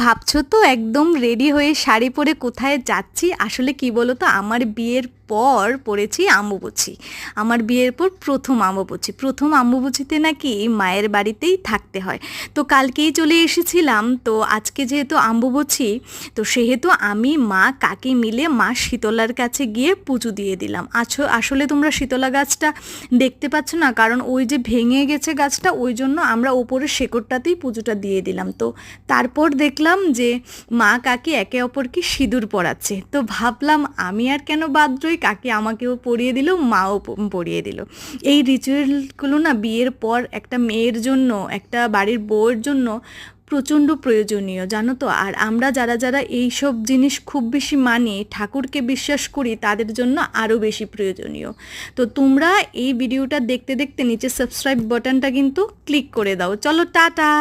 ভাবছো তো একদম রেডি হয়ে শাড়ি পরে কোথায় যাচ্ছি? আসলে কি বলো তো, আমার বিয়ের পর পড়েছি আম্বুবচি। আমার বিয়ের পর প্রথম আম্বুবচিতে নাকি মায়ের বাড়িতেই থাকতে হয়। তো কালকেই চলে এসেছিলাম। তো আজকে যেহেতু আম্বুবচি, তো সেহেতু আমি মা কাকি মিলে মা শীতলার কাছে গিয়ে পুজো দিয়ে দিলাম। আসলে তোমরা শীতলা গাছটা দেখতে পাচ্ছ না, কারণ ওই যে ভেঙে গেছে গাছটা, ওই জন্য আমরা ওপরের শেকড়টাতেই পুজোটা দিয়ে দিলাম। তো তারপর দেখলাম যে মা কাকি একে অপরকে সিঁদুর পরাচ্ছে। তো ভাবলাম আমি আর কেন বাদ রই, কাকি আমাকেও পরিয়ে দিল, মাও পরিয়ে দিল। এই রিচুয়ালগুলো না বিয়ের পর একটা মেয়ের জন্য, একটা বাড়ির বউয়ের জন্য প্রচণ্ড প্রয়োজনীয়, জানো তো। আর আমরা যারা যারা এই সব জিনিস খুব বেশি মানি, ঠাকুরকে বিশ্বাস করি, তাদের জন্য আরও বেশি প্রয়োজনীয়। তো তোমরা এই ভিডিওটা দেখতে দেখতে নিচে সাবস্ক্রাইব বাটনটা কিন্তু ক্লিক করে দাও। চলো, টাটা।